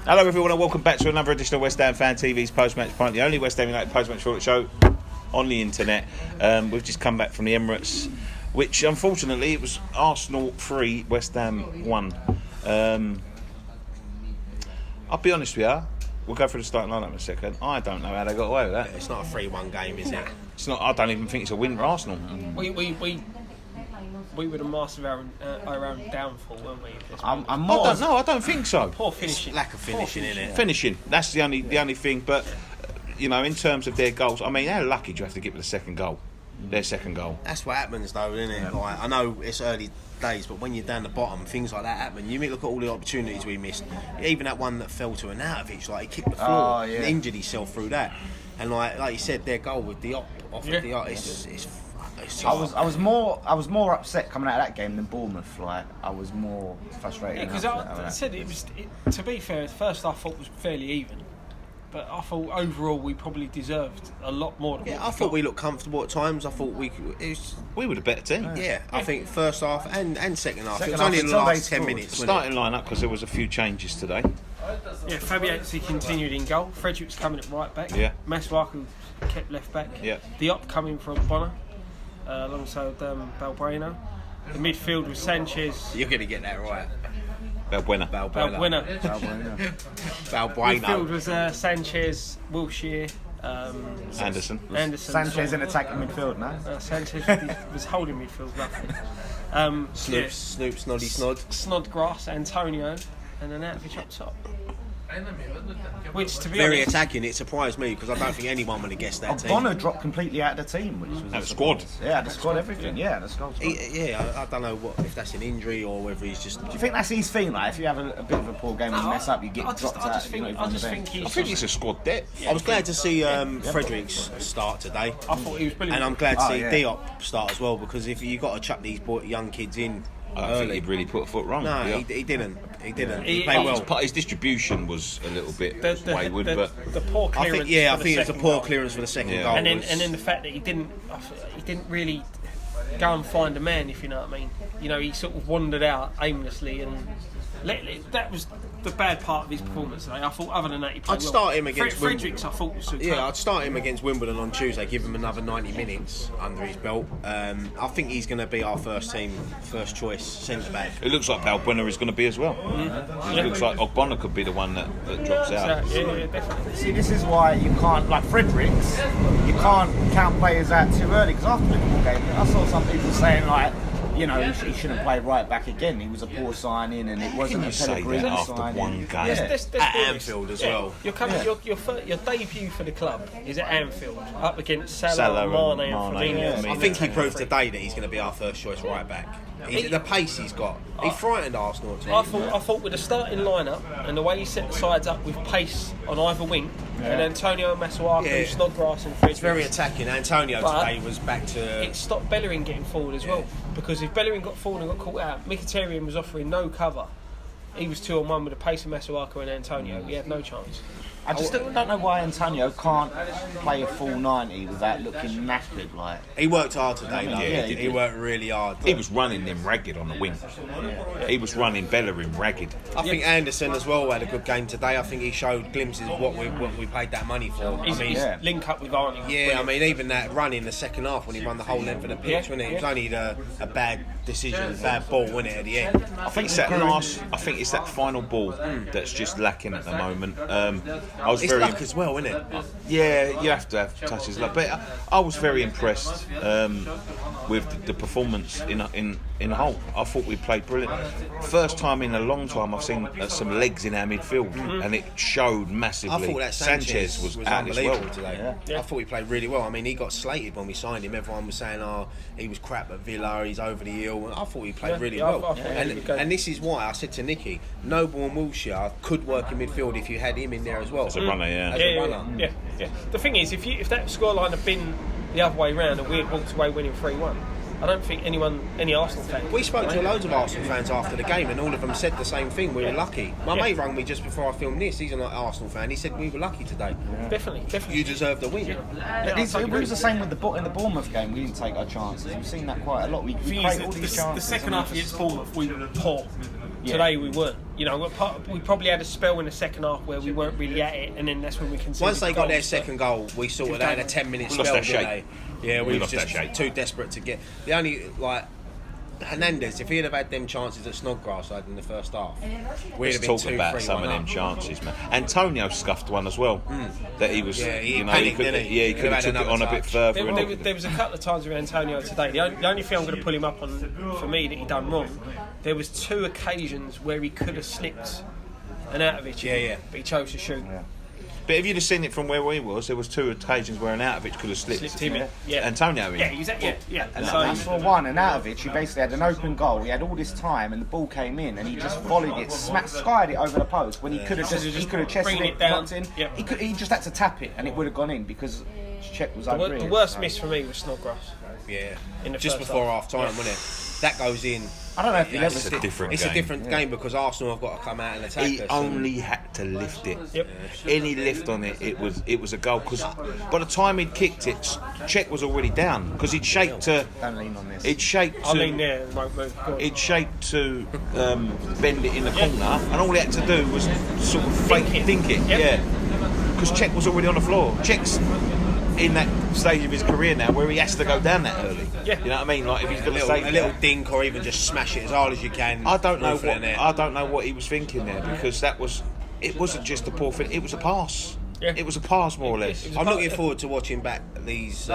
Hello everyone and welcome back to another edition of West Ham Fan TV's Post-Match Pint, the only West Ham United post-match short show on the internet. We've just come back from the Emirates, which unfortunately it was Arsenal 3, West Ham 1. I'll be honest with you, we'll go through the starting lineup in a second. I don't know how they got away with that. It's not a 3-1 game, is it? It's not. I don't even think it's a win for Arsenal. We were the master of our own downfall, weren't we? I don't think so. Poor finishing. Lack of finishing, innit? Finishing. That's the only thing. But you know, in terms of their goals, I mean, how lucky do you have to give it the second goal? Their second goal. That's what happens, though, isn't it? Yeah. Like, I know it's early days, but when you're down the bottom, things like that happen. You look at all the opportunities we missed. Even that one that fell to Arnautovic, like he kicked the floor and injured himself through that. And like you said, their goal with the off the op, it's I was more upset coming out of that game than Bournemouth. Like I was more frustrated. Yeah, because I said to be fair, the first half I thought was fairly even, but I thought overall we probably deserved a lot more. I thought we looked comfortable at times. I thought we were the better team. Yeah, I think first half and second half. It was only the last 10 minutes. Starting lineup because there was a few changes today. Yeah, Fabianski continued in goal. Frederick's coming at right back. Yeah. Masuaku kept left back. Yeah. The op coming from Bonner. Alongside Balbuena. The midfield was Sanchez. You're going to get that right. Balbuena. Midfield was Sanchez, Wilshere, Anderson. Sanchez in attacking midfield now. Sanchez was holding midfield roughly. Snoop, Snod. Snodgrass, Antonio, and an Arnautovic up top. Which, to be very honest, attacking. It surprised me because I don't think anyone would have guessed that team. Bonner dropped completely out of the team, which was the squad. Yeah, the squad, everything. Yeah, the squad. I don't know if that's an injury or whether he's just. Do you think that's his thing? Like, if you have a bit of a poor game and you mess up, you get dropped out. I think it's a squad depth. I was glad to see Fredericks start today. I thought he was brilliant, and I'm glad to see Diop start as well because if you got to chuck these young kids in. I don't think he'd really put a foot wrong. No, he didn't. He played well. His distribution was a little bit wayward, but the poor clearance. I think it was a poor clearance for the second goal. And then the fact that he didn't really go and find a man, if you know what I mean. You know, he sort of wandered out aimlessly, and that was the bad part of his performance today. I thought, other than that, he played well. I'd start him against Fredericks. I thought was superb. Yeah, I'd start him against Wimbledon on Tuesday. Give him another 90 minutes under his belt. I think he's going to be our first choice centre back. It looks like Balbuena is going to be as well. Mm-hmm. It looks like Ogbonna could be the one that drops out. Yeah, definitely. See, this is why you can't, like Fredericks, you can't count players out too early. Because after the Liverpool game, I saw some people saying like, you know, he shouldn't play right back again. He was a poor signing, and it wasn't a Pellegrini after signing. one game at Anfield as well. You're coming. Your debut for the club is at Anfield, up against Salah, Mane, and Fabinho. I think he proved today that he's going to be our first choice right back. The pace he's got, he frightened Arsenal. I thought with the starting lineup and the way he set the sides up with pace on either wing, and Antonio Masuaku, Snodgrass, and Fredericks. It's very attacking. Antonio today was back to. It stopped Bellerin getting forward as well, because if Bellerin got forward and got caught out, Mkhitaryan was offering no cover. He was 2-on-1 with the pace of Masuaku and Antonio. He had no chance. I just don't know why Antonio can't play a full 90 without looking knackered. Like he worked hard today, though. He worked really hard. He was running them ragged on the wing. He was running Bellerin ragged. I think Anderson as well had a good game today. I think he showed glimpses of what we paid that money for. His link up with Arnie. Yeah, I mean, even that run in the second half when he run the whole length of the pitch, wasn't it? It was only a bad decision, bad ball, wasn't it, at the end? I think it's that final ball that's just lacking at the moment. It's luck as well, isn't it? Yeah, you have to have touches luck. But I was very impressed with the performance in a whole. I thought we played brilliant. First time in a long time I've seen some legs in our midfield, and it showed massively. I thought that Sanchez was unbelievable today. I thought he played really well. I mean, he got slated when we signed him. Everyone was saying, he was crap at Villa, he's over the hill. I thought he played really well. And this is why I said to Nicky, Noble and Wilshere could work in midfield if you had him in there as well. As a runner, yeah. The thing is, if that scoreline had been the other way round and we had walked away winning 3-1, I don't think any Arsenal fan. We spoke to loads of Arsenal fans after the game, and all of them said the same thing. We were lucky. My mate rang me just before I filmed this. He's not an Arsenal fan. He said we were lucky today. Yeah. Definitely. You deserved the win. It was the same with in the Bournemouth game. We didn't take our chances. We've seen that quite a lot. We create all these chances. The second half against Bournemouth, we were poor. Today we weren't. You know, we probably had a spell in the second half where we weren't really at it, and then that's when we conceded. Once they got their goals, second goal, we sort of had a 10-minute We spell, lost that didn't shape. they? Yeah, we We was lost that just shape. too desperate to get. The only, like, Hernandez, if he'd have had them chances at Snodgrass like in the first half, we'd Let's have been talk 2-3 about some of them chances, man. Antonio scuffed one as well. That he was, Yeah, he you know, panicked, didn't he? yeah, he could have He'd have took it had on a another bit touch. further. There was a couple of times with Antonio today. The only thing I'm going to pull him up on for me that he done wrong, there was 2 occasions where he could have slipped an Arnautovic. Yeah. But he chose to shoot. But if you'd have seen it from where we was, there was 2 occasions where Arnautovic could have slipped Slipped him in. Yeah. Antonio in. Yeah, exactly. Yeah. And So, I saw one, and Arnautovic, he basically had an open goal. He had all this time, and the ball came in, and he just volleyed it, skied it over the post when he could have Just chested bring it it down. knocked in. Yeah. He just had to tap it, and it would have gone in because Czech was over the here. worst miss for me was Snodgrass. Yeah, In the just first before half. half time, wasn't it? That goes in. I don't know if he ever. It's a different It's game. a different game because Arsenal have got to come out and attack He us. only had to lift it. Yep. Any lift on it, it was a goal. Because by the time he'd kicked it, Czech was already down because he'd shaped to. Don't lean on this. He'd shaped I mean, to. yeah, it won't move. Go on. He'd shaped to bend it in the corner, and all he had to do was sort of fake dink it. Yep. Yeah. Because Czech was already on the floor. Czech's in that stage of his career now where he has to go down that early. Yeah. You know what I mean? Like if he's a going to little, save a little dink or even just smash it as hard as you can. I don't know Go for what the net. I don't know what he was thinking there because it wasn't just a poor fit. It was a pass. Yeah. It was a pass more or less. I'm looking forward to watching back these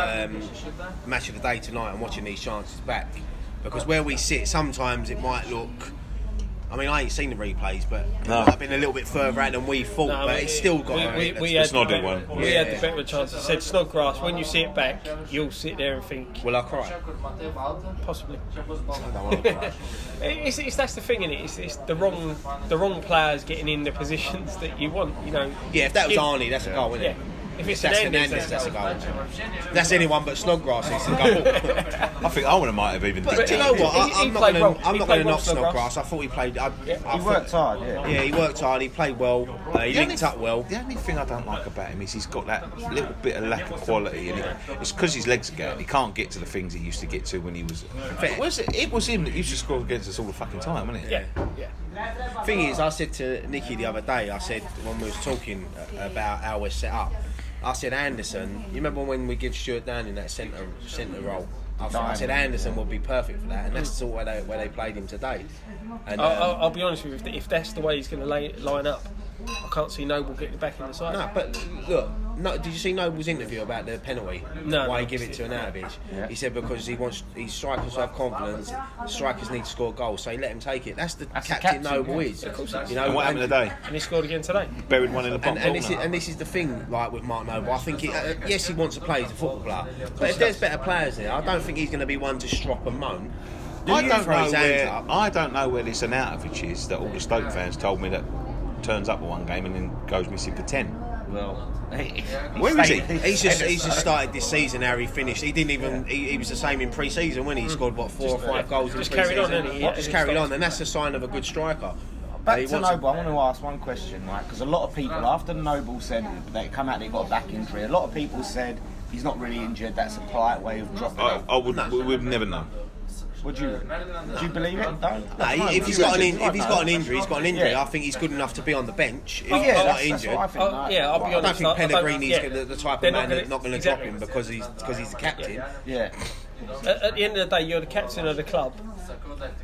match of the day tonight and watching these chances back because where we sit, sometimes it might look. I mean, I ain't seen the replays, but it No. might have been a little bit further out than we thought. No, but it's still got. we had It's not the a one. We had Yeah. the better chance. I said Snodgrass. When you see it back, you'll sit there and think Will I cry? possibly. I don't want to cry. It's that's the thing in it. It's the wrong players getting in the positions that you want. You know. Yeah, if that was Give- Arnie, that's a goal, isn't Yeah. it? If it's That's Hernandez, Hernandez, that's a goal. That's anyone but Snodgrass. It's a goal. I think Owen might have even. But dicked do you it. know what? He I'm not played going well. to. He I'm not played going to well, knock Snodgrass. Snodgrass. I thought he played. I He thought- worked hard, yeah. Yeah, he worked hard. He played well. He linked up well. The only thing I don't like about him is he's got that little bit of lack of quality, and it's because his legs are going. He can't get to the things he used to get to when he was. It was him that used to score against us all the fucking time, wasn't it? Yeah. Thing is, I said to Nicky the other day. I said when we was talking about how we're set up. I said Anderson. You remember when we give Stuart down in that centre role? I said Anderson would be perfect for that, and that's the sort of where they played him today. And I'll be honest with you. If that's the way he's going to line up, I can't see Noble getting back in the side. no, but look, did you see Noble's interview about the penalty? No, Why no, he give it to Arnautovic? Yeah. He said because his strikers have confidence. Strikers need to score goals, so he let him take it. That's the That's the captain captain, Noble yeah. is. Of course it is. You know, And what happened today? And he scored again today. Buried one in the bottom corner. And this is the thing, like with Mark Noble. I think yes, he wants to play as a football player, but if there's better players there, I don't think he's going to be one to strop and moan. I don't throw know his hands where up? I don't know where this Arnautovic is that all the Stoke fans told me that turns up at one game and then goes missing for 10. Well, Where is he? He's just started this season. How he finished, he didn't even. He was the same in pre-season when he scored 4 or 5 goals. Just in carried on, pre-season. didn't he? Yeah, Just he carried started- on, and that's a sign of a good striker. Back He to wants Noble, I want to ask one question, right? Because a lot of people, after Noble said they come out, they got a back injury. A lot of people said he's not really injured. That's a polite way of dropping it. We would never know. Would you believe it? No. If he's got an injury, he's got an injury. Yeah. I think he's good enough to be on the bench. If Well, he's yeah, not that's injured. what I think. like. Yeah, I'll be I don't honest. think Pellegrini's yeah. the type They're of man that's not going to drop exactly. him because he's the captain. Yeah. At the end of the day, you're the captain of the club,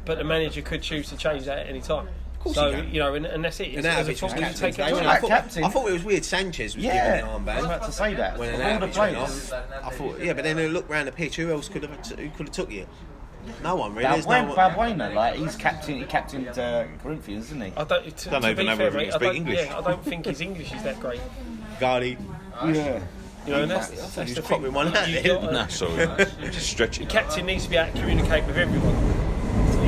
but the manager could choose to change that at any time. So he can. you know, and that's it. And As a Arnautovic was footballer, you captain take today, it. wasn't Like he? captain. I thought it was weird. Sanchez was Yeah, giving the armband. I was about to say that. When Of all the Arnautovic went players. off, I thought, yeah, but then they looked round the pitch. Who else could have took you? No one really. There's no one. Balbuena, like he's captain. He captained Corinthians, isn't he? I don't. To Don't be even know fair, whether he mate, can speak English. Yeah, I don't think his English is that great. Gardy. Yeah. You know, and that's He's the thing. cropping one out You've there. got No, sorry. Just stretch it. captain needs to be able to communicate with everyone.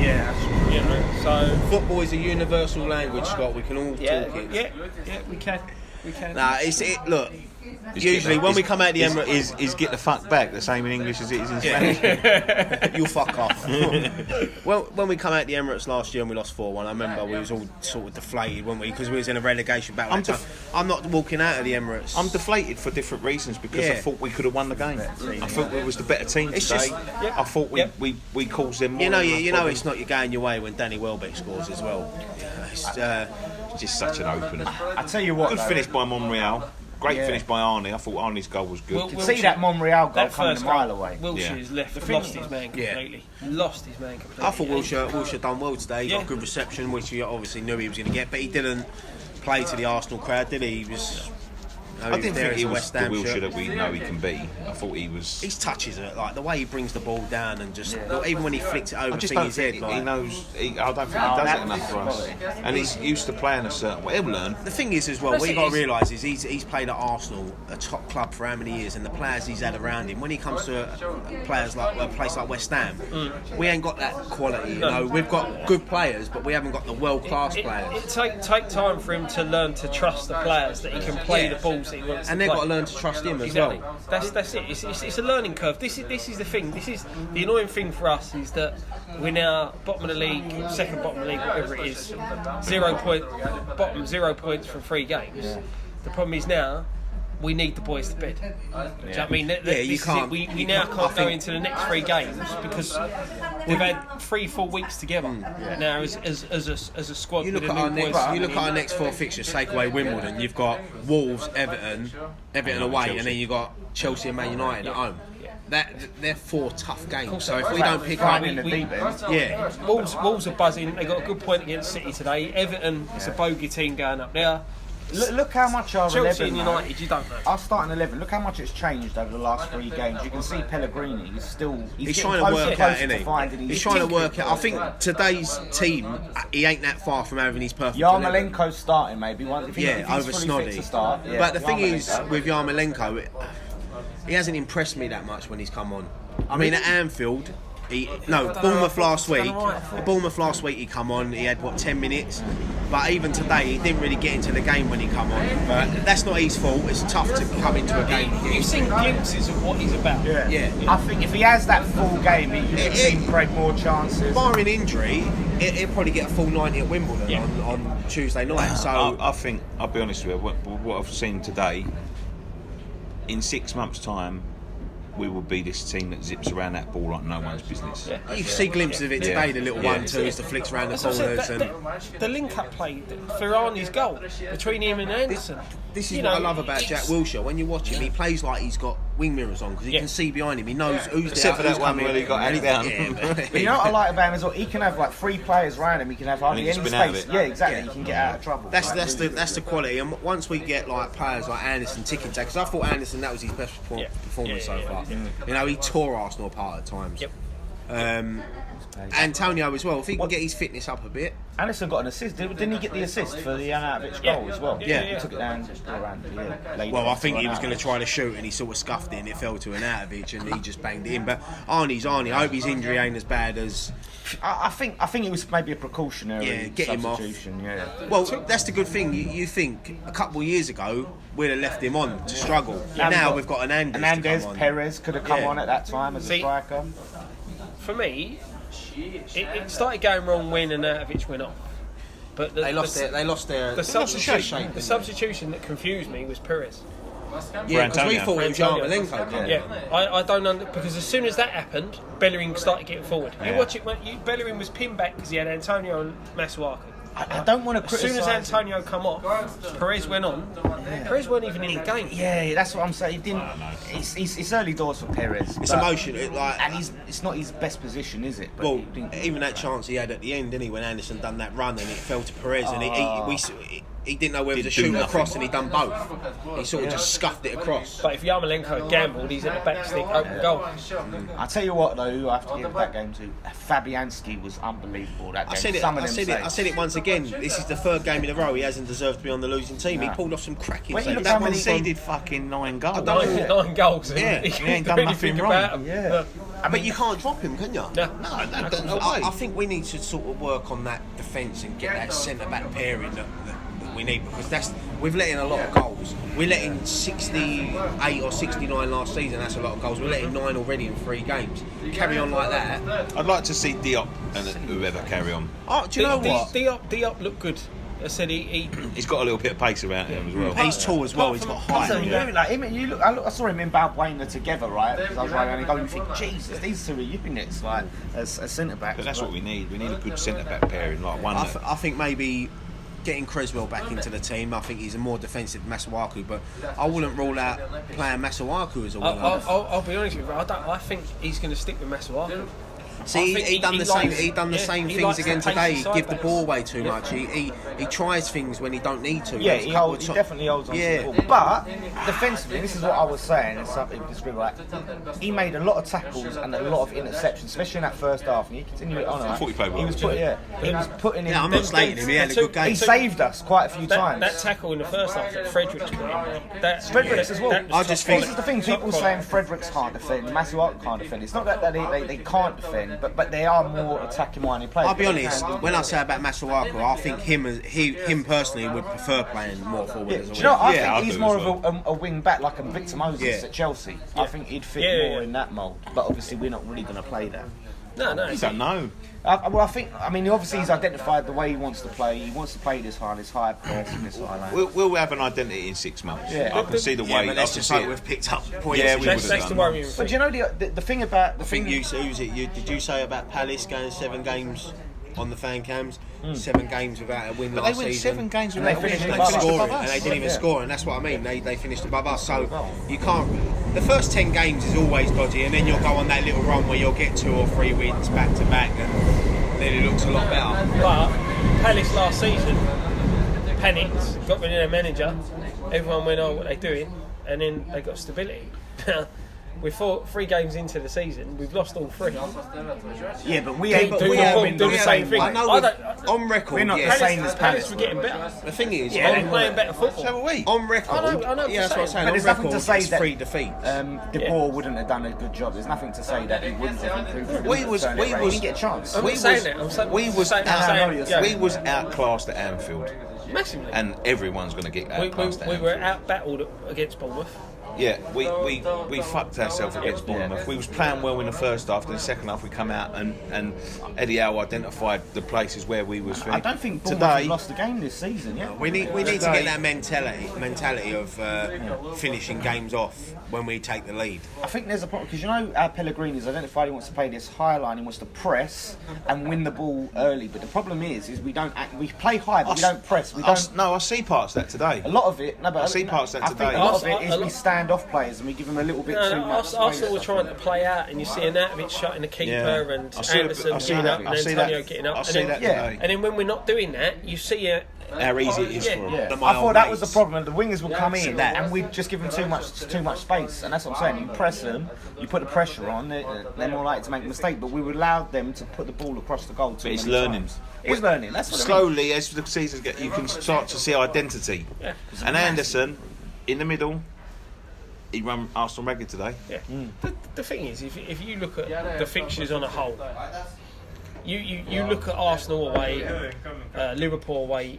Yeah. You know, so Football is a universal language, Scott. We can all yeah, talk it. yeah, we can. We can. Nah, look. Usually when we come out the Emirates, is get the fuck back the same in English as it is in Spanish. you'll fuck off. Well, when we come out the Emirates last year and we lost 4-1, I remember we was all sort of deflated, weren't we? Because we was in a relegation battle. I'm not walking out of the Emirates. I'm deflated for different reasons because I thought we could have won the game. I thought we was the better team today. I thought we caused them more. You know, it's not you're going your way when Danny Welbeck scores as well. It's just such an opener. I tell you what, Good finish by Monreal. Great finish by Arnie. I thought Arnie's goal was good. You can see that Monreal goal coming a mile away. Wilshire's lost his man completely. Lost his man completely. I thought Wilshere done well today. He got a good reception, which he obviously knew he was going to get, but he didn't play to the Arsenal crowd, did he? He was. I didn't think he was the Wilshere that we know he can be. I thought he was. His touches are like the way he brings the ball down and just even when he flicks it over, I just don't think he knows. I don't think he does it enough for us. And he's used to playing a certain way. He'll learn. The thing is, as well, what you got to realise is he's played at Arsenal, a top club, for how many years, and the players he's had around him. When he comes to a place like West Ham, we ain't got that quality. You know, we've got good players, but we haven't got the world-class players. It take time for him to learn to trust the players that he can play the balls that he wants. And they've got to learn to trust him as well. That's it. It's a learning curve. This is the thing. This is the annoying thing for us is that we're now bottom of the league, second bottom of the league, whatever it is, 0 points from 3 games. Yeah. The problem is now we need the boys to bed. Do you know what I mean? You can't. We now can't go into the next 3 games because we've had 3-4 weeks together now as a squad. You look at our next 4 fixtures. Take away Wimbledon, you've got Wolves, Everton away, Chelsea. and then you've got Chelsea and Man United at home. They're 4 tough games. So if we don't pick up, Wolves are buzzing. They got a good point against City today. Everton, it's a bogey team going up there. Look how much our Chelsea 11, and United, you don't know. Our starting 11, look how much it's changed over the last 3 games. You can see Pellegrini is still... He's trying to work out, isn't he? He's trying to work out. I think today's team, he ain't that far from having his perfect... Yarmolenko's starting maybe. If he's over fully fit to start. But the thing is, with Yarmolenko, he hasn't impressed me that much when he's come on. I mean, at Anfield... Bournemouth last week. Bournemouth last week he come on. He had 10 minutes, but even today he didn't really get into the game when he come on. But that's not his fault. It's tough to come into a game. You've seen glimpses of what he's about. Yeah. I think if he has that full game, he can create more chances. Barring injury, he'll probably get a full 90 at Wimbledon on Tuesday night. So I think I'll be honest with you. What I've seen today, in 6 months' time, we will be this team that zips around that ball like no one's business. You see glimpses of it today, the little 1-2s, the flicks around the corners. The link-up play, Ferrani's goal between him and Anderson. This is what I love about Jack Wilshere. When you watch him, he plays like he's got wing mirrors on because he can see behind him. He knows who's there. Except for that one where he got handed down. But you know what I like about him as well? He can have like 3 players around him. He can have hardly any space. Yeah, exactly. He can get out of trouble. That's the quality. And once we get like players like Anderson ticking tack, because I thought Anderson that was his best performance so far. You know, he tore Arsenal apart at times. Antonio as well. If he can get his fitness up a bit. Anderson got an assist. Didn't he get the assist for the Arnautovic goal as well? Yeah. He took it down around. Well, I think he was going to try to shoot and he sort of scuffed it and it fell to Arnautovic and he just banged it in. But Arnie's Arnie. I hope his injury ain't as bad as. I think it was maybe a precautionary get him off. substitution. Well, that's the good thing. You think a couple of years ago we'd have left him on to struggle. Now we've got Hernandez. Perez could have come on at that time as a striker. For me, it started going wrong when Arnautovic went off. But they lost their substitution that confused me was Perez. Yeah, because we thought it was Yarmolenko. I don't because as soon as that happened, Bellerin started getting forward. You watch it when Bellerin was pinned back because he had Antonio and Masuaku. I don't want to criticise. As soon as Antonio come off, Perez went on. Perez weren't even in the game. Yeah, that's what I'm saying. He didn't. It's early doors for Perez. It's emotion. And it's not his best position, is it? But even that chance he had at the end, didn't he? When Anderson done that run and it fell to Perez, and he didn't know whether to shoot across, and he done both. He sort of just scuffed it across. But if Yarmolenko had gambled, he's at the back stick, open goal. I tell you what, though, I have to give that game to Fabianski was unbelievable. That game. I said it once again. This is the 3rd game in a row he hasn't deserved to be on the losing team. He pulled off some cracking saves. That conceded fucking 9 goals. 9 goals. Yeah, he ain't done nothing wrong. But you can't drop him, can you? No. I think we need to sort of work on that defence and get that centre back pairing that we need, because we've let in a lot of goals. We let in 68 or 69 last season. That's a lot of goals. We're letting 9 already in 3 games. Carry on like that. I'd like to see Diop and whoever carry on. Oh, do you know what? Diop looked good. I said he's got a little bit of pace about him as well. He's tall as well. He's got height. I saw him in Balbuena together, right? Because I was like, and going, think, Jesus, these two are units, like as centre backs. But that's what we need. We need a good centre back pairing, like one. I think maybe getting Creswell back into the team. I think he's a more defensive Masuaku, but I wouldn't rule out playing Masuaku as a winger. I'll be honest with you, I think he's going to stick with Masuaku. See, he done the same things again today. He give the ball away too much. He tries things when he don't need to. Yeah, he definitely holds on to the ball. But defensively, this is what I was saying. It's something like he made a lot of tackles and a lot of interceptions, especially in that first half. And he continued on. I thought he played well. He was putting in. Yeah, I'm not slating him. He had a good game. He saved us quite a few times. That tackle in the first half that Fredericks put in. Fredericks as well. I just think this is the thing. People saying Fredericks can't defend, Masuaku can't defend. It's not that they can't defend, but they are more attacking minded players. I'll be honest, when I say about Masuaku, I think him personally would prefer playing more forward as a winger. I think he's more of a wing back, like a Victor Moses at Chelsea. I think he'd fit more in that mould, but obviously we're not really going to play that. No. You don't know. Obviously he's identified the way he wants to play. He wants to play this high press and this high line. We'll have an identity in 6 months. Yeah. I can see the way. But that's just like we've picked up points. Yeah, we would have That's the worry. But do you know the thing about the I think did you say about Palace going 7 games on the fan cams? 7 games without a win But last they went season. 7 games And without they a win. finished They above finished us. above And us. they didn't even score, and that's what I mean. They finished above us, so you can't. The first 10 games is always dodgy, and then you'll go on that little run where you'll get 2 or 3 wins back to back, and then it looks a lot better. But Palace last season panicked, got rid of their manager. Everyone went, "Oh, what are they doing?" And then they got stability. We're 3 games into the season. We've lost all 3. Yeah, but we ain't doing the same thing. I know on record, we're not yeah. the same as Palace Palace. were getting better. The thing is, We're playing better football. So are we. on record, I know yeah, that's what I'm saying. But there's On nothing record, to say it's that 3 defeats. De Boer wouldn't have done a good job. There's nothing to say that he wouldn't have improved. We didn't get a chance. I'm not saying that. We was outclassed at Anfield, massively. and everyone's going to get outclassed at We Anfield. were out-battled against Bournemouth. Yeah, we fucked ourselves against Bournemouth. We was playing well in the first half, then the second half we come out and Eddie Howe identified the places where we was. I don't think Bournemouth have lost the game this season. Yeah, We need to get that mentality of finishing games off when we take the lead. I think there's a problem because you know Pellegrini's identified he wants to play this high line, he wants to press and win the ball early. But the problem is we play high, but we don't press. I see parts of that today. A lot of it. No, but I see parts of that today. A lot of it is we stand off players and we give them a little bit too much space. Arsenal were trying to play out, and you see Anatovich shutting the keeper and Anderson getting up and Antonio getting up. I see that today. And then when we're not doing that, you see how easy it is for them. Yeah. I thought that was the problem. The wingers would come in and we'd just give them too much space, and that's what I'm saying. You press them, you put the pressure on, they're more likely to make a mistake. But we would allow them to put the ball across the goal. But it's learning. It's learning. That's what slowly as the seasons get, you can start to see identity. Yeah. And Anderson in the middle. He ran Arsenal ragged today. Yeah. The thing is, if you look at the fixtures on a whole, you look at Arsenal away, Liverpool away.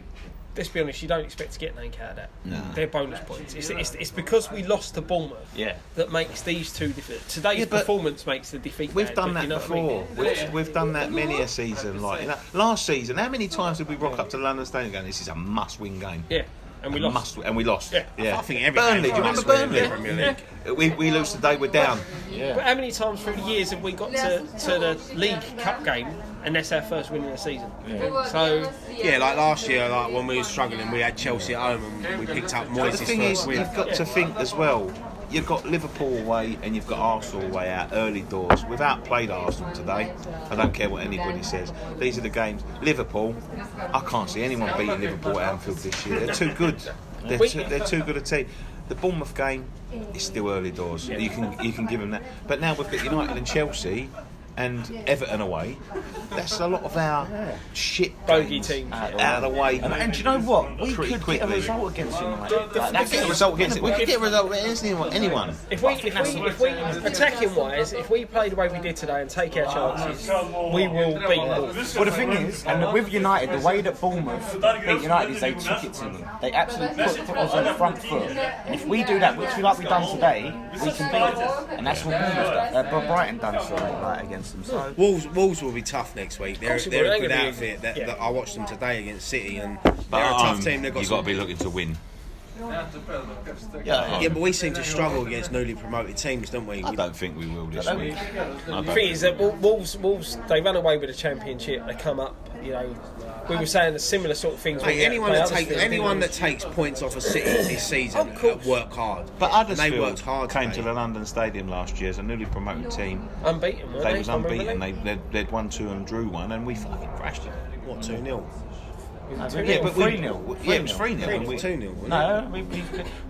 Let's be honest, you don't expect to get anything out of that. No. They're bonus points. It's because we lost to Bournemouth that makes these two different. Today's performance makes the defeat. We've done that you know before. What I mean? We've done that many a season. Like last season, how many times did we rock up to London Stadium going, "This is a must-win game"? Yeah. And we lost. And we lost. Yeah. I think every Burnley. Do game's you remember must win in Burnley? the Premier League. We lose today. We're down. But how many times through the years have we got to the League Cup game and that's our first win of the season? So Yeah, like last year, like when we were struggling, we had Chelsea at home and we picked up The Moyes' thing first is, win. you've got to think as well. You've got Liverpool away and you've got Arsenal away out early doors. We've outplayed Arsenal today. I don't care what anybody says. These are the games. Liverpool, I can't see anyone beating Liverpool at Anfield this year. They're too good. They're too good a team. The Bournemouth game is still early doors. You can give them that. But now we've got United and Chelsea. and Everton away. That's a lot of our shit Bogey games teams. out of the way. And do you know what? We Pretty could get a quickly. result against United. Let's get a result against it. We could get a result against anyone. If we attacking wise, if we play the way we did today and take our chances, we will beat Wolves. Well, the thing is, and with United, the way that Bournemouth beat United is they took it to them. They absolutely put us on the front foot. And if we do that, which we like we've done today, we can beat them. And that's what Bournemouth done. Brighton done against them. So Wolves will be tough next week. They're it will. a They're good gonna be- outfit. yeah. I watched them today against City, and But they're a tough team. They've got you've got to be looking to win. Yeah, but we seem to struggle against newly promoted teams, don't we? I don't think we will this week. The thing is that Wolves, they run away with the Championship. They come up, we were saying the similar sort of things. Mate, anyone that takes points off a City this season work hard. But And they Huddersfield worked hard. came today. to the London Stadium last year as a newly promoted team. unbeaten. Weren't They was I remember unbeaten. They'd won 2 and drew 1, and we fucking crashed it. What, 2-0? Yeah, but 3-0. Yeah, it was 3-0. and we- 2-0. no,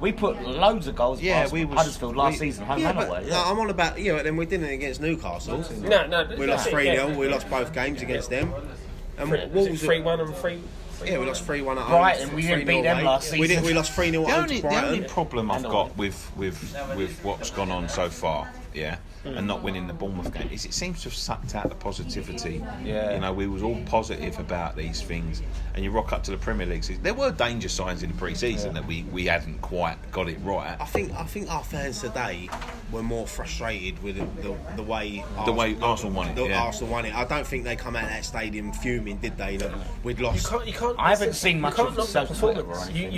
we put loads of goals past Huddersfield last season, home and away. No, I'm on about, then we didn't against Newcastle. No. We lost 3-0. We lost both games against them. And Wolves 3-1 and 3. Yeah, we lost 3-1 at home. Brighton, we didn't 3-0 beat them away. last season. We lost 3-0 at home to The only Brighton. problem I've got with what's gone on so far, and not winning the Bournemouth game, is it seems to have sucked out the positivity. Yeah. We was all positive about these things, and you rock up to the Premier League season. There were danger signs in the pre-season that we hadn't quite got it right. I think our fans today were more frustrated with the way Arsenal won it. Arsenal won it. I don't think they come out of that stadium fuming, did they? That we'd lost. You can't. I haven't seen much you can't of knock South the Twitter performance. or anything.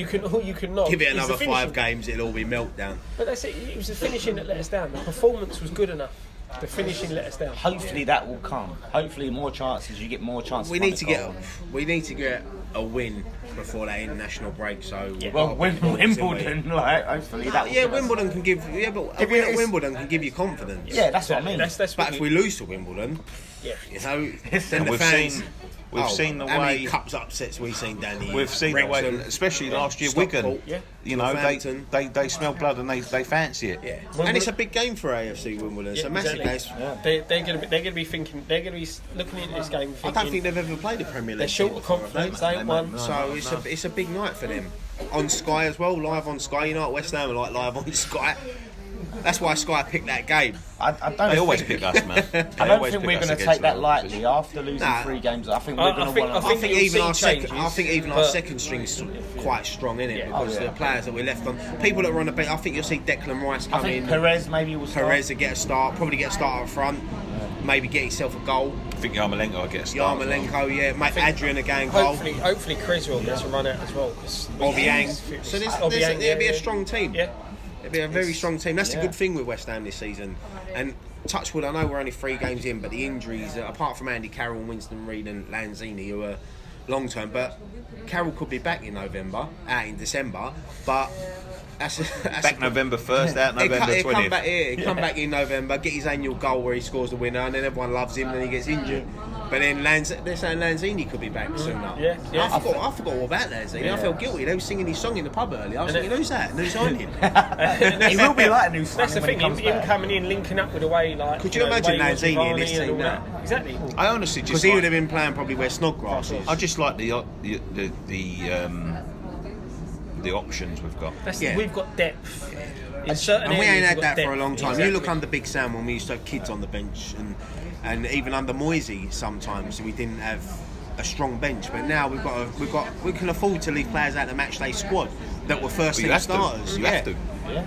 You can knock. Give it It's another the 5 finishing. games, it'll all be meltdown. But that's it. It was the finishing that let us down. The performance was good enough. The finishing let us down. Hopefully that will come. Hopefully more chances. You get more chances. We need to get a win before that international break. So Well, Wimbledon, like hopefully that. Will Wimbledon can give. Yeah, but a win at Wimbledon can give you confidence. Yeah, that's what I mean. That's But if we lose to Wimbledon, then And the we've fans. seen the how many way. cups upsets we've seen, Danny. We've seen the way, Wrexham, especially last year, Wigan. Stockport, Northampton. they smell blood and they fancy it. Yeah, and it's a big game for AFC Wimbledon. It's a massive game. They're going to be thinking. They're going to be looking into this game. I don't think they've ever played a Premier League. They're short of before, have confidence. They ain't won. So it's a big night for them. On Sky as well, live on Sky. You know what West Ham are like live on Sky. That's why Sky picked that game. I don't They always think, pick us, man. I don't think we're going to take that lightly after losing 3 games. I think we're going to I I think think you'll even see our second, changes, our second string's quite strong in it because the players that we left on, people that were on the bench. I think you'll see Declan Rice I come think in. Perez maybe will start. Perez will get a start, probably get a start up front, maybe get himself a goal. I think Yarmolenko will get a start. Yarmolenko, mate, Adrian again goal. Hopefully, Criswell gets a run out as well. Obiang. So there'll be a strong team. Yeah. It'll be a very strong team. That's a good thing with West Ham this season. And touchwood, I know we're only 3 games in, but the injuries, apart from Andy Carroll, Winston Reid and Lanzini, who are long term, but Carroll could be back in December, but that's Back November 1st, out November 20th. He'll come back in November, get his annual goal where he scores the winner, and then everyone loves him, and then he gets injured. But then they're saying Lanzini could be back soon. Yeah. I forgot all about Lanzini. I felt guilty. They were singing his song in the pub earlier. I was thinking, who's that? New signing? He will be like a new That's the thing. Him coming in, linking up with the way like. Could you imagine Lanzini in this team now? Exactly. I honestly just Because he would have been playing probably where Snodgrass is. I just like the options we've got. We've got depth. In And certain we ain't areas, had we've that got for a long depth. time. Exactly. You look under Big Sam when we used to have kids on the bench, and even under Moisey sometimes we didn't have a strong bench. But now we can afford to leave players out the match day squad that were first team starters. You have to.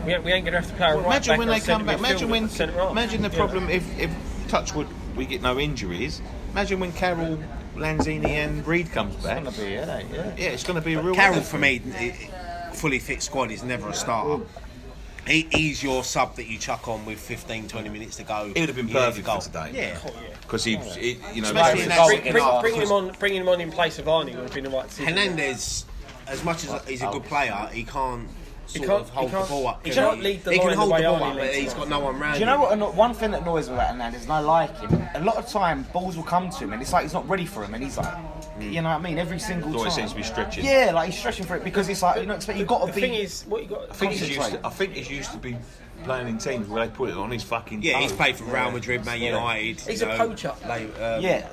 We ain't going to have to play a right Imagine back when or they come centre back. midfielder and centre half. Imagine the problem if touchwood we get no injuries. Imagine when Carroll, Lanzini and Reid comes back. It's going to be headache, Yeah, it's going to be a real. Carroll headache. for me, fully fit squad is never a starter. He's your sub that you chuck on with 15-20 minutes to go. He would have been You need perfect to go. for today. Yeah. Because Especially in like- that Bringing him on in place of Arnie would have been the right decision. Hernandez, as much as he's a good player, he can't hold the ball up. He can't lead the He line can the hold way the ball Arnie up, but leads he's the got no one round Do you know what? One thing that annoys me about Hernandez, and I like him, a lot of time balls will come to him, and it's like he's not ready for him, and he's like, you know what I mean? Every single Always time. seems to be stretching. Yeah, like he's stretching for it because it's like you've got to The be. thing is, what you got. I think he's used to be playing in teams where they put it on his fucking Yeah, he's toe. played for Real Madrid, Man United. He's a poacher.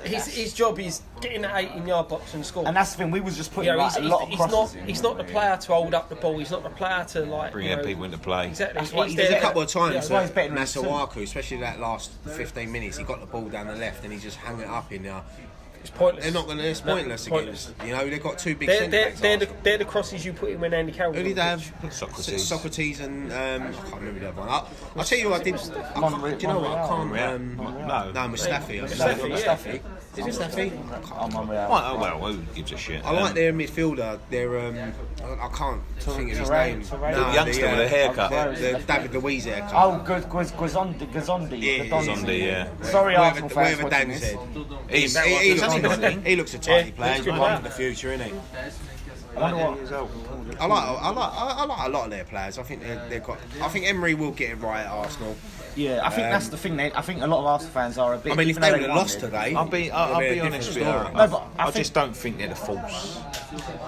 His job is get in the 18-yard box and score. And that's the thing, we was just putting You know, like, a lot of crosses in. he's not the player to hold up the ball. He's not the player to like Bring people into play. Exactly. That's what he There's did. a couple of times that's why he's that better than his Masuaku, especially that last 15 minutes, he got the ball down the left and he just hung it up in there. It's pointless. They're not going to. It's pointless pointless. against. You know, they've got two big They're, centre backs. they're the crosses you put in when Andy Carroll. Who did they have? Socrates. And I can't remember the other one. I'll tell you what I did. Do you know what? I can't. No, Mustafi. Mustafi. Is it Mustafi? Well, who gives a shit? I like their midfielder. Their I can't think of his name. The youngster with a haircut. The David Luiz haircut. Oh, Gazondi. Yeah. Sorry, Arsenal fans. Whatever Dan said. He looks a tiny player. He's one for the future, isn't he? I wonder what. I like a lot of their players. I think they've got. I think Emery will get it right at Arsenal. Yeah, I think that's the thing. I think a lot of Arsenal fans are a bit. I mean, if even they though would have lost today, I'll be honest with you. story. No, but I think- just don't think they're the force.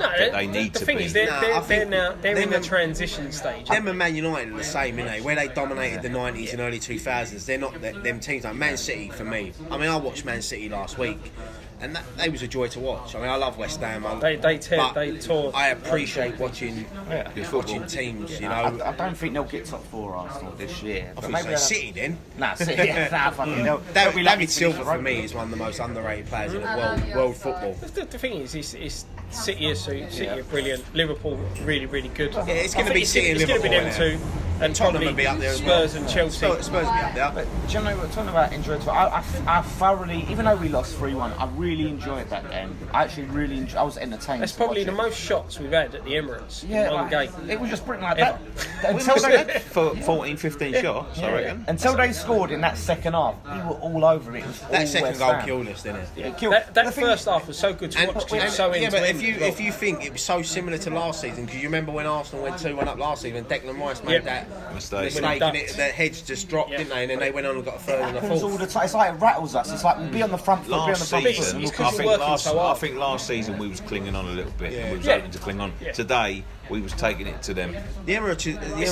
No, that they need the to thing be. is, they're in the them- transition stage. them and Man United are the same, innit? Where they dominated the 90s and early 2000s, they're not them teams. Like Man City, for me. I mean, I watched Man City last week, and they was a joy to watch. I mean, I love West Ham. They tore. I appreciate watching teams. You know, I don't think they'll get top 4 Arsenal this year. I But think maybe so. they'll- City then. Nah, City. Nah, fucking. They'll be lucky David to Silva finish for the me road. is one of the most underrated players in the world football. The thing is, it's City are brilliant. Liverpool really good. Yeah, it's going to be City and It's going to Liverpool. be them two, and Tottenham probably will be up there as well. Spurs and Chelsea. Spurs will be up there. But do you know what? Talking about enjoying it, I thoroughly, even though we lost 3-1, I really enjoyed that game. I actually really enjoyed. I was entertained. That's to probably watch the it. most shots we've had at the Emirates. Yeah, in one game. it was just brilliant like Ever. that. Until they, For 14, 15 shots, I reckon. until they scored in that second half, we were all over it. It was That all second West goal Ham. killed us, didn't it? It killed. That The thing first is- half was so good to watch. 'Cause it was so yeah, but end to end. if you think it was so similar to last season, because you remember when Arsenal went 2-1 up last season, Declan Rice made Yep. that Mistake. and their heads just dropped, Yeah. didn't they? And then they went on and got a third and a happens all fourth. the time. It's like it rattles us. It's like we'll be on the front foot, be on the Last front foot. season, It's I 'cause we're think working last, so hard. I think last season we was clinging on a little bit. Yeah. We was Yeah. hoping to cling on. Yeah. Today we was taking it to them. The Emirates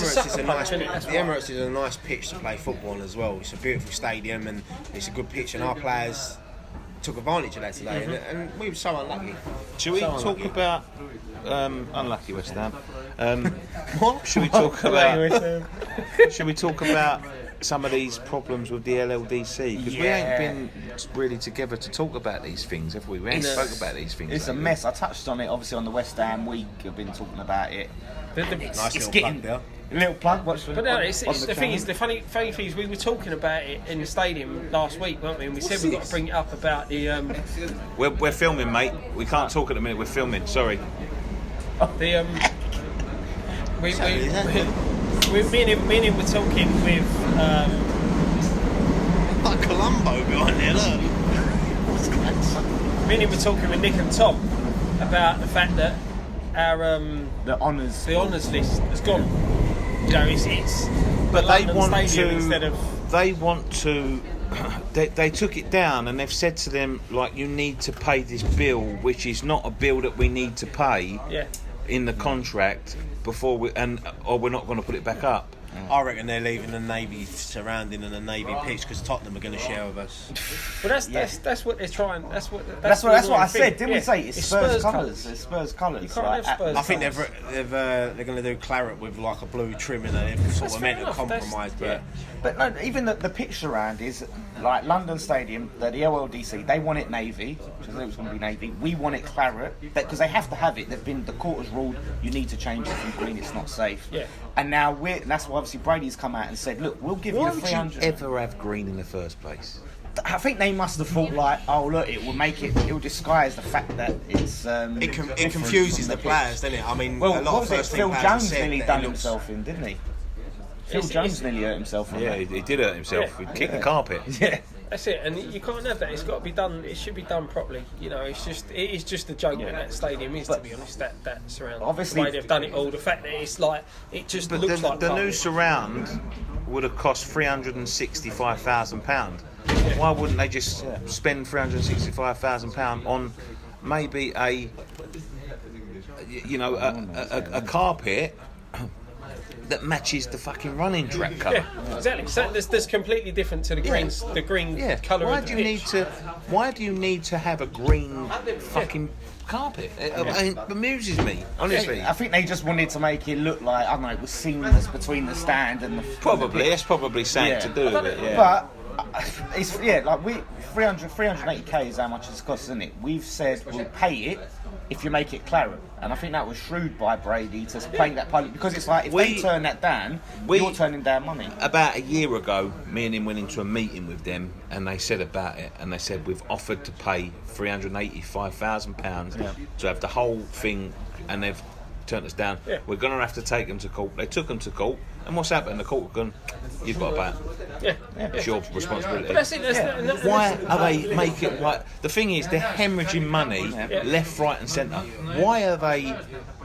sucker punch, isn't it? That's why. is a nice pitch to play football on as well. It's a beautiful stadium and it's a good pitch, and our players took advantage of that today, and we were so unlucky. Should we So talk unlucky. about unlucky West Ham? What should we talk about? Should we talk about some of these problems with the LLDC? Because we ain't been really together to talk about these things, have we? We ain't spoke about these things. It's a lately. mess. I touched on it obviously on the West Ham week. I've been talking about it. Nice It's little getting plug there. little plug. Watch But no, it's the thing is, the funny thing is, we were talking about it in the stadium last week, weren't we? And we said we've got to bring it up about the We're filming, mate. We can't talk at the minute. We're filming. Sorry. me and him were talking with Like Columbo behind there, look. me and him were talking with Nick and Tom about the fact that our the honours. the honours list has gone. You know, it's But they London want Stadium to. instead of They want to. They took it down and they've said to them, like, you need to pay this bill, which is not a bill that we need to pay yeah. in the contract before or we're not going to put it back up. I reckon they're leaving the Navy surrounding and the Navy pitch because Tottenham are going to share with us. Well, that's what they're trying. That's what I said. Didn't we say it's Spurs colours. colours? It's Spurs colours. You can't have Spurs I think colours. they're going to do claret with like a blue trim and they've sort That's of fair meant to enough. compromise. That's- But But no, even the pitch around is like London Stadium, the LLDC. They want it navy, which I thought it was going to be navy. We want it claret because they have to have it. They've been the court has ruled you need to change it from green. It's not safe. Yeah. And now that's why obviously Brady's come out and said, look, we'll give Why you would you 300. ever have green in the first place? I think they must have thought like, oh look, it will disguise the fact that it's. it different confuses from the pitch. players, doesn't it? I mean, Well, a lot what of was it? first team Phil players Jones said nearly that done he looks- himself in, didn't he? Phil It's- Jones nearly hurt himself on Yeah, that. he did hurt himself. Yeah. He kicked the carpet. Yeah. That's it, and you can't have that. It's got to be done. It should be done properly. You know, it is just a joke what that stadium is, to be honest. That surround, Obviously- the way they've done it all. The fact that it's like it just But looks like the new carpet. surround would have cost £365,000. Why wouldn't they just spend £365,000 on maybe a carpet that matches the fucking running track colour. Yeah, exactly. So that's completely different to the greens, the green colour of the pitch. Why do you need to have a green fucking carpet? It amuses me, honestly. I think they just wanted to make it look like, I don't know, it was seamless between the stand and the... Probably, that's probably something to do with it, yeah. But, it's, like, 380k is how much it's cost, isn't it? We've said we'll pay it if you make it claret. And I think that was shrewd by Brady to play that pilot, because it's like, if they turn that down, you're turning down money. About a year ago, me and him went into a meeting with them, and they said about it, and they said, we've offered to pay £385,000 to have the whole thing, and they've turned us down. We're going to have to take them to court. They took them to court, and what's happened? The court have gone, you've got to pay it. It's your responsibility. But that's it. Why are they making... the thing is, they're hemorrhaging money left, right and centre. Why are they...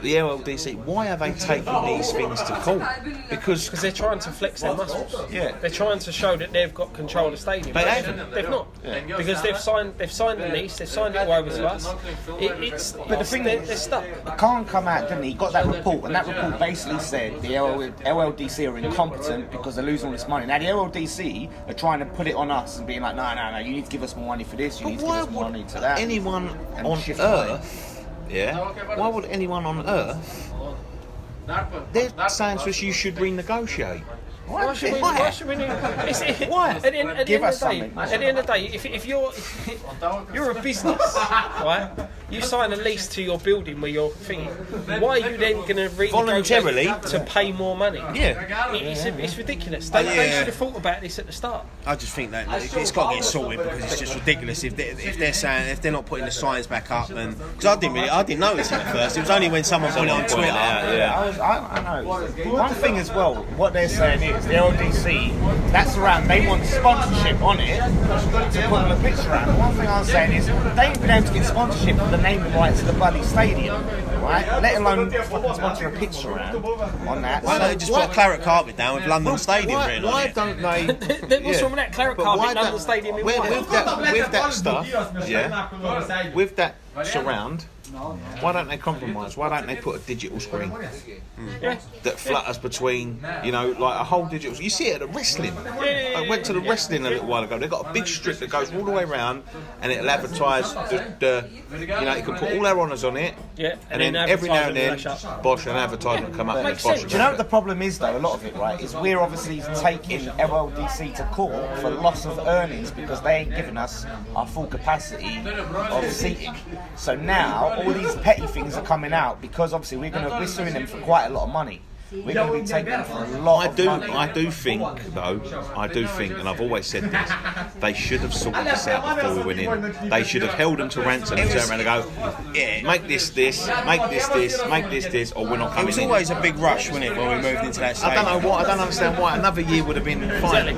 The LLDC, why are they taking these things to court? Because they're trying to flex their muscles. They're trying to show that they've got control of the stadium. They haven't. They've not. Because they've signed the lease, they've signed it all over to us. But the thing is, they're stuck. Khan come out, didn't he? He got that report, and that report basically said the LLDC are incompetent because they're losing all this money. Now the LLDC are trying to put it on us and being like, no, you need to give us more money for this, you need to give us more money to that. Anyone on Earth... why would anyone on Earth? They're saying to us you should renegotiate. Why should we? Why? At the end of the day, if you're a business, right? You sign a lease to your building where you're thinking. Why are you then going to voluntarily to pay more money? It's ridiculous. They should have thought about this at the start. I just think that it's got to get sorted because it's just ridiculous. If they're not putting the signs back up, then because I didn't notice it at first. It was only when someone put it on Twitter. I know. One thing as well, what they're saying is the LDC, that's around. They want sponsorship on it to put them a picture around. One thing I'm saying is they ain't been able to get sponsorship for the naming rights of the bloody stadium, right? Let alone fucking sponsor a picture around on that. Why don't they just put a claret carpet down with London Stadium written on it? Why don't they? What's wrong with that claret carpet London Stadium? With that stuff, with that surround. Why don't they compromise? Why don't they put a digital screen that flutters between, like a whole digital... You see it at the wrestling. I went to the wrestling a little while ago. They've got a big strip that goes all the way around and it'll advertise you can put all their honours on it and then every now and then, Bosch, an advertisement come up and it's Bosch. Do you know what the problem is, though? A lot of it, right, is we're obviously taking LLDC to court for loss of earnings because they ain't giving us our full capacity of seating. So now all these petty things are coming out because obviously we're suing them for quite a lot of money. We're going to be taking them for a lot of money. I do think, and I've always said this, they should have sorted this out before we went in. They should have held them to ransom and turned around and go, make this, make this, or we're not coming in. It was always a big rush, wasn't it, when we moved into that stage? I don't understand why. Another year would have been fine.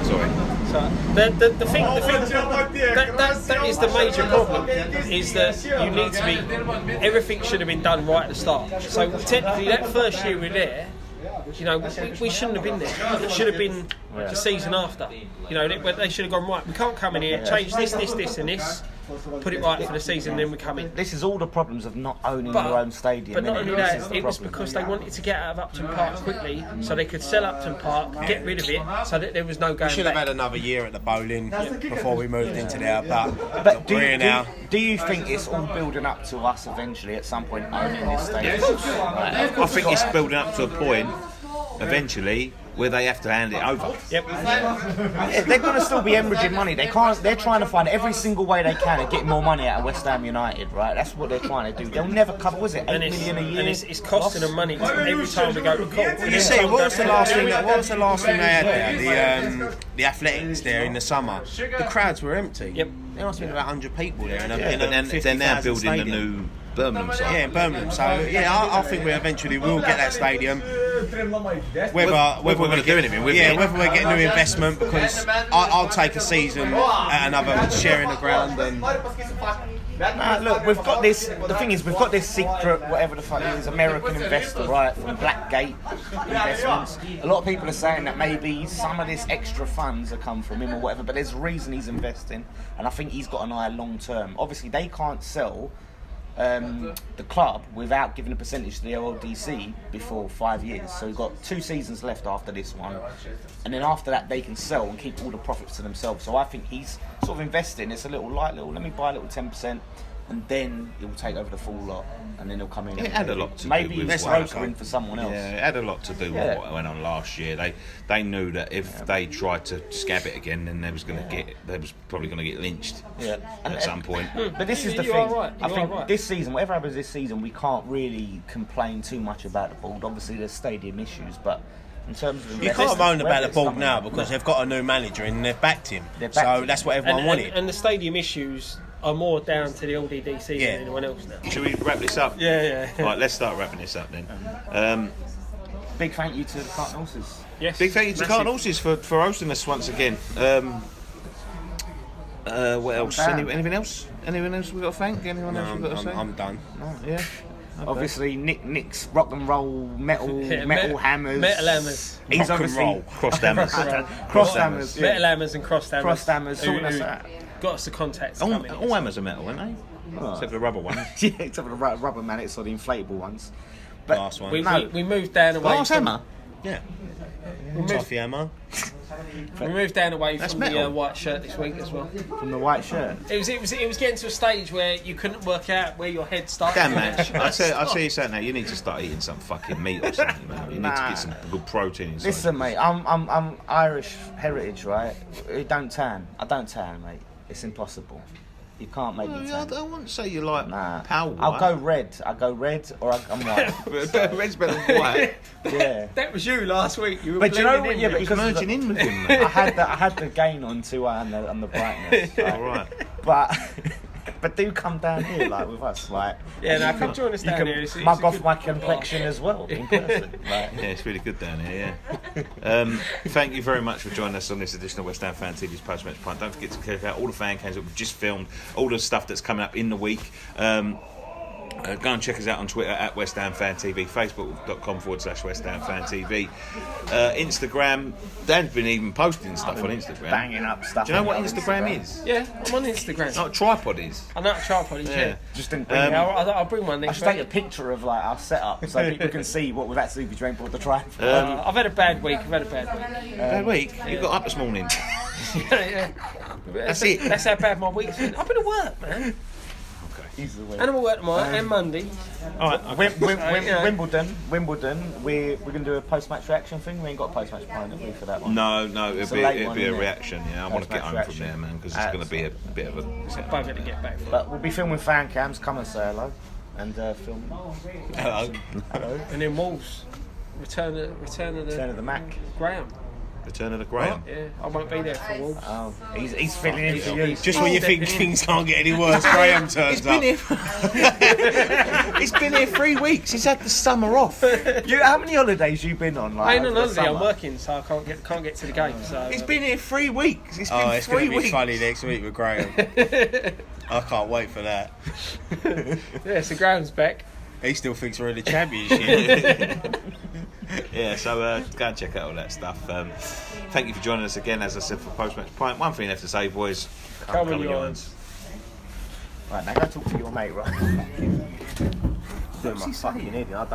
Sorry. The thing that is the major problem is that you need to be, everything should have been done right at the start. So technically that first year we're there, we shouldn't have been there. It should have been the season after. They should have gone, right, we can't come in here, change this and this, put it right for the season, then we come in. This is all the problems of not owning your own stadium. But not only that, it was because they wanted to get out of Upton Park quickly so they could sell Upton Park, get rid of it, so that there was no going back. We should have had another year at the bowling before we moved into there, but do you think it's all building up to us eventually at some point owning this stadium? I think it's building up to a point eventually where they have to hand it over. They're going to still be hemorrhaging money. They're trying to find every single way they can to get more money out of West Ham United, right? That's what they're trying to do. They'll never cover, was it, 8 million a year? And it's costing them money every time we go to court. You see, what was the last thing they had there? The athletics there in the summer. The crowds were empty. There must have been about 100 people there. They're now building a new Birmingham site. Yeah, in Birmingham. So I think we eventually will get that stadium. Whether we're going to do anything with it. Whether we're getting new investment, because I'll take a season at another share in the ground. Look, we've got this. The thing is, we've got this secret, whatever the fuck it is, American investor, right, from Blackgate Investments. A lot of people are saying that maybe some of this extra funds have come from him or whatever, but there's a reason he's investing, and I think he's got an eye long term. Obviously, they can't sell the club without giving a percentage to the LLDC before 5 years. So we've got 2 seasons left after this one, and then after that they can sell and keep all the profits to themselves. So I think he's sort of investing. It's a little let me buy a little 10%, and then he'll take over the full lot, and then he'll come in. It had a lot to maybe do with he's brokering for someone else. Yeah, it had a lot to do with what went on last year. They knew that if they tried to scab it again, then they was probably going to get lynched at some point. But this is the thing. I think this season, whatever happens this season, we can't really complain too much about the board. Obviously, there's stadium issues, but in terms of you can't moan about the board now because they've got a new manager and they've backed him. So that's what everyone wanted. And the stadium issues are more down to the LDDC than anyone else now. Should we wrap this up? Yeah. Right, let's start wrapping this up then. Big thank you to the Cart Horses. Yes. Big thank you to Cart Horses for hosting us once again. What else? Anything else? Anyone else we got to thank? Anyone else we got to say? I'm done. No, yeah. Okay. Obviously, Nick's rock and roll metal hammers. Metal hammers. He's Rock and obviously roll. Crossed hammers. crossed hammers. Yeah. Metal hammers and crossed hammers. Crossed hammers. Sorting us out. Got us the contacts. All hammers are metal, aren't they? Except for the rubber ones. Yeah, except for the rubber mallets or the inflatable ones. But Last one. We moved down away. Glass hammer. Yeah. Toffee hammer. We moved down away That's from metal. the white shirt this week as well. from the white shirt. It was getting to a stage where you couldn't work out where your head started. Damn man, I tell you something now. You need to start eating some fucking meat or something, man. You need to get some good protein inside. Listen, mate, I'm Irish heritage, right? It don't tan. I don't tan, mate. It's impossible. You can't make me I tan. wouldn't say you like pale white. I'll go red. or I'm white. Red's better than white. Yeah. That was you last week. You were But you know blending what? in Yeah, with because Merging in with him, man. I had the gain on too on the brightness. All right. But do come down here like with us, like Yeah, no, come join us you down can here. It's mug a off good- my complexion as well in person. Like, Yeah, it's really good down here, yeah. Thank you very much for joining us on this edition of West Ham Fan TV's Post-Match Pint. Don't forget to check out all the fan cams that we've just filmed, all the stuff that's coming up in the week. Go and check us out on Twitter at West Ham Fan TV, Facebook.com/West Ham Fan TV, Instagram. Dan's been even posting stuff on Instagram. banging up stuff. Do you know what on Instagram is? Yeah, I'm on Instagram. No, tripod is. I know a tripod is, yeah. Just didn't bring Yeah, it. I'll bring one I next should take a week. picture of like our setup so people can see what we've actually been brought to try. I've had a bad week. Bad week. You got up this morning. Yeah. That's it. That's how bad my week's been. I've been at work, man. Easily. And I'm at work tomorrow and Monday. All right. Wimbledon. We're going to do a post-match reaction thing. We ain't got a post-match plan, have we, for that one? No, it'd It's a be late one, a isn't it? reaction. Yeah, I want to get home Post-match from there, reaction. man, because it's going to be a bit of a. Bugger to get back from. But we'll be filming fan cams. Come and say hello. And film. Hello. Hello. And then Wolves. Return of Turn of the Mac. Graham. Return of the Graham. Yeah, I won't be there for Wolves. Oh, he's filling in for you. Just when you think things can't get any worse, Graham turns up. He's been here 3 weeks. He's had the summer off. How many holidays you been on? Like, I ain't on over the holiday, I'm summer? working, so I can't get to the game. So He's been here 3 weeks. It's been Oh, it's 3 going to be weeks. funny next week with Graham. I can't wait for that. yeah, so Graham's back. He still thinks we're in the championship. Yeah, so go and check out all that stuff. Thank you for joining us again, as I said, for Post-Match Pint. One thing left to say, boys. Come on, on, you irons. Right, now go talk to your mate, right? Doing my fucking idiot. I don't